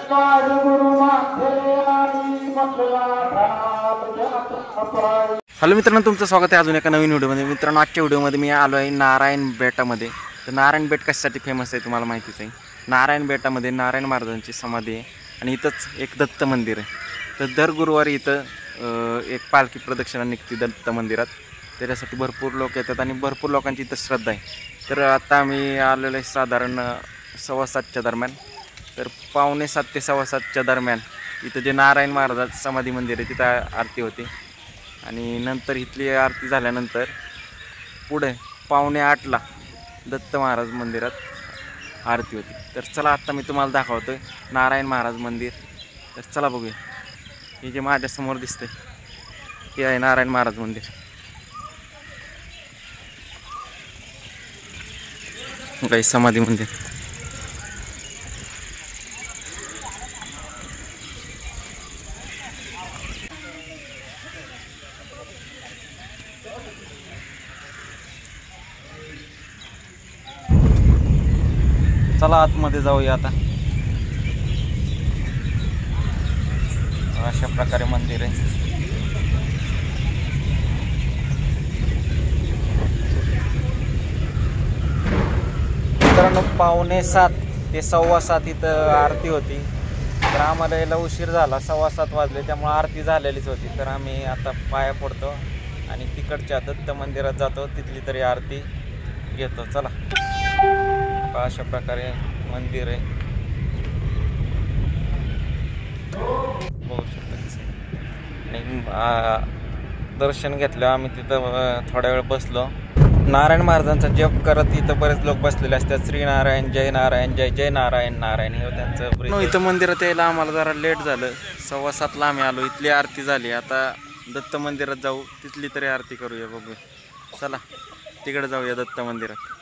Hello मित्रांनो, तुमचं स्वागत आहे अजून एका नवीन व्हिडिओमध्ये. मित्रांनो, आजच्या व्हिडिओमध्ये मी आलो आहे नारायण बेटामध्ये. तर नारायण बेट कशासाठी फेमस आहे तुम्हाला माहितीच आहे. नारायण बेटामध्ये नारायण महाराजांची समाधी आहे आणि इथंच एक दत्त मंदिर आहे. तर दर गुरुवारी इथं एक पालखी प्रदक्षिणा निघते दत्त मंदिरात. त्याच्यासाठी भरपूर लोक येतात आणि भरपूर लोकांची इथं श्रद्धा आहे. तर आता आम्ही आलेलो आहे साधारण 6:15च्या दरम्यान. तर 6:45 ते 7:15च्या दरम्यान इथं जे नारायण महाराज समाधी मंदिर आहे तिथं आरती होते आणि नंतर इथली आरती झाल्यानंतर पुढे 7:45ला दत्त महाराज मंदिरात आरती होती. तर चला आत्ता मी तुम्हाला दाखवतो आहे नारायण महाराज मंदिर. तर चला बघूया. हे जे माझ्यासमोर दिसतंय हे आहे नारायण महाराज मंदिर. काही समाधी मंदिर. चला आतमध्ये जाऊया आता. अशा प्रकारे मंदिर आहे. मित्रांनो, 6:45 ते 7:15 इथं आरती होती. तर आम्हाला यायला उशीर झाला, 7:15 वाजले, त्यामुळे आरती झालेलीच होती. तर आम्ही आता पाया पडतो आणि तिकडच्या दत्त मंदिरात जातो, तिथली तरी आरती घेतो. चला. अशा प्रकारे मंदिर आहे, बघू शकता. आणि दर्शन घेतलं आम्ही. तिथं थोड्या वेळ बसलो. नारायण महाराजांचा जप करत इथं बरेच लोक बसलेले असतात. श्रीनारायण, जय नारायण, जय जय नारायण नारायण हे त्यांचं. इथं मंदिरात यायला आम्हाला जरा लेट झालं. 7:15ला आम्ही आलो. इथली आरती झाली. आता दत्त मंदिरात जाऊ, तिथली तरी आरती करूया. बघूया. चला तिकडे जाऊया दत्त मंदिरात.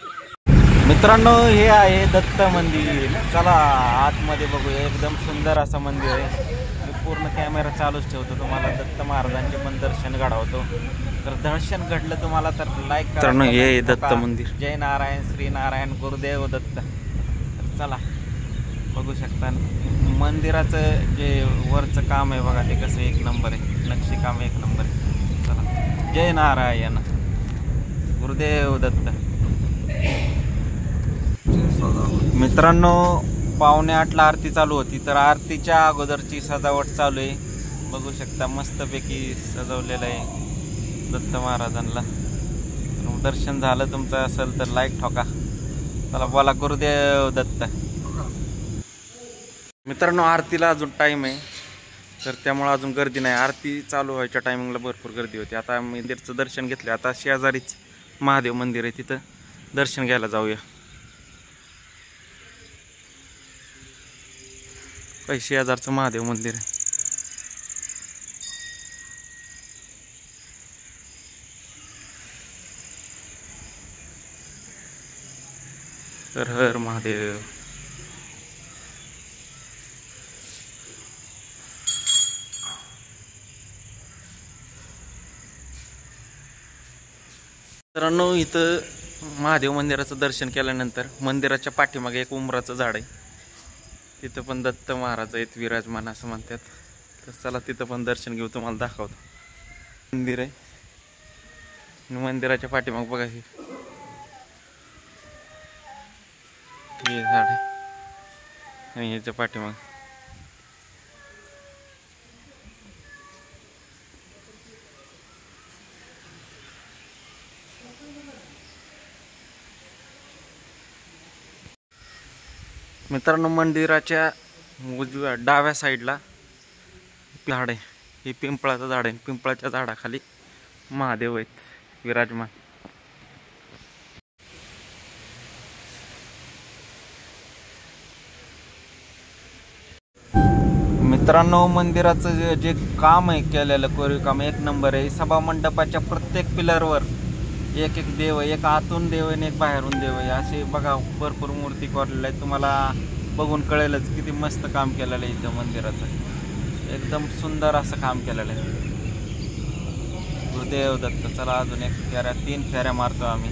मित्रांनो, हे आहे दत्त मंदिर. चला आतमध्ये बघूया. एकदम सुंदर असं मंदिर आहे. मी पूर्ण कॅमेरा चालूच ठेवतो, तुम्हाला दत्त महाराजांचे पण दर्शन घडवतो. तर दर्शन घडलं तुम्हाला तर लाईक करा. हे दत्त मंदिर. जय नारायण, श्री नारायण, गुरुदेव दत्त. तर चला बघू शकता. मंदिराचं जे वरचं काम आहे बघा, ते कसं एक नंबर आहे. नक्षी काम एक नंबर आहे. चला. जय नारायण, गुरुदेव दत्त. मित्रांनो, 7:45ला आरती चालू होती. तर आरतीच्या अगोदरची सजावट चालू आहे. बघू शकता मस्तपैकी सजवलेलं आहे दत्त महाराजांना. दर्शन झालं तुमचं असेल तर लाईक ठोका. चला बोला गुरुदेव दत्त. मित्रांनो, आरतीला अजून टाईम आहे, तर त्यामुळे अजून गर्दी नाही. आरती चालू व्हायच्या टायमिंगला भरपूर गर्दी होती. आता मंदिरचं दर्शन घेतलं. आता शेजारीच महादेव मंदिर आहे, तिथं दर्शन घ्यायला जाऊया. काही शेजारचं महादेव मंदिर आहे. हर हर महादेव. मित्रांनो, इथं महादेव मंदिराचं दर्शन केल्यानंतर मंदिराच्या पाठीमागे एक उमराचं झाड आहे. तिथं पण दत्त महाराज आहेत विराजमान असं म्हणतात. तर चला तिथं पण दर्शन घेऊ, तुम्हाला दाखवतो. मंदिर आहे. मंदिराच्या पाठीमाग बघा हे झाड आहे आणि ह्याच्या पाठीमाग मित्रांनो, मंदिराच्या उजव्या डाव्या साईडला झाड आहे. हे पिंपळाचं झाड आहे. पिंपळाच्या झाडाखाली महादेव आहेत विराजमान. मित्रांनो, मंदिराचं जे काम आहे केलेलं कोरीव काम एक नंबर आहे. सभा मंडपाच्या प्रत्येक पिलरवर एक एक देव आहे. एक आतून देव आहे आणि एक बाहेरून देव आहे. असे बघा भरपूर मूर्ती कोरलेल्या आहेत. तुम्हाला बघून कळेलच किती मस्त काम केलेलं आहे इथं मंदिराचं. एकदम सुंदर असं काम केलेलं आहे. गुरुदेव दत्त. चला अजून एक फेऱ्या, 3 फेऱ्या मारतो आम्ही.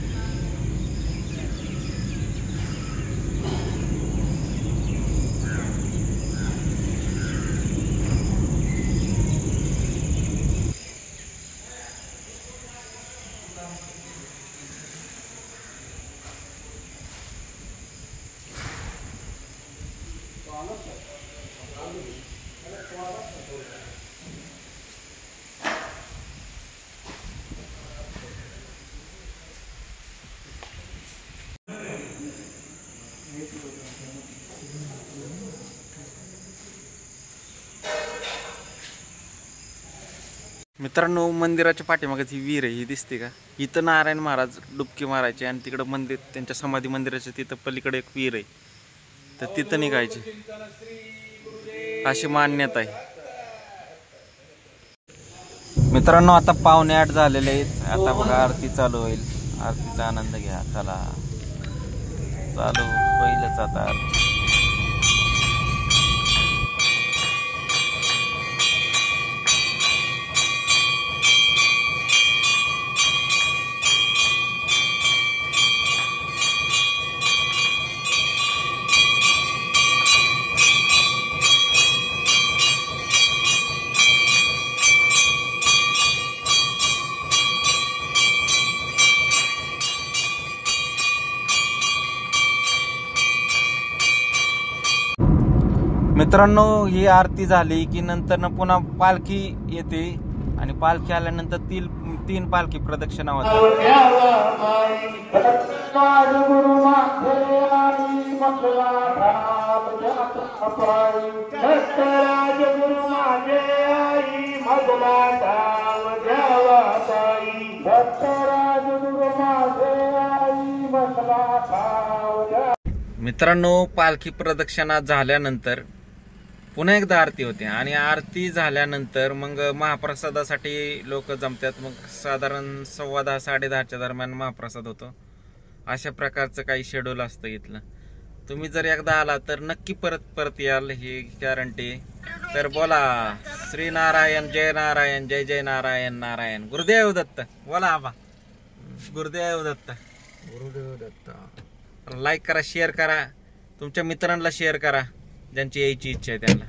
मित्रांनो, मंदिराच्या पाठीमागे ही विहीर आहे, ही दिसते का? इथं नारायण महाराज डुबकी मारायचे आणि तिकडं मंदिर, त्यांच्या समाधी मंदिराच्या तिथं पलीकडे एक विहीर आहे, तर तिथं निघायचे अशी मान्यता आहे. मित्रांनो, आता 7:45 झालेले आहेत. आता बघा आरती चालू होईल. आरतीचा आनंद घ्या. चला चालू होईलच आता आरती. मित्रांनो, ही आरती झाली की नंतर पुन्हा पालखी येते आणि पालखी आल्यानंतर तीन पालखी प्रदक्षिणा होतात. मित्रांनो, पालखी प्रदक्षिणा झाल्यानंतर पुन्हा एकदा आरती होते आणि आरती झाल्यानंतर मग महाप्रसादासाठी लोक जमतात. मग साधारण 10:15 10:30च्या दरम्यान महाप्रसाद होतो. अशा प्रकारचं काही शेड्यूल असतं इथलं. तुम्ही जर एकदा आला तर नक्की परत याल, ही गॅरंटी. तर बोला श्री नारायण, जय नारायण, जय जय नारायण नारायण. गुरुदेव दत्त. बोला आबा, गुरुदेव दत्त. गुरुदेव दत्त. लाईक करा, शेअर करा, तुमच्या मित्रांना शेअर करा ज्यांची यायची इच्छा आहे त्यांना.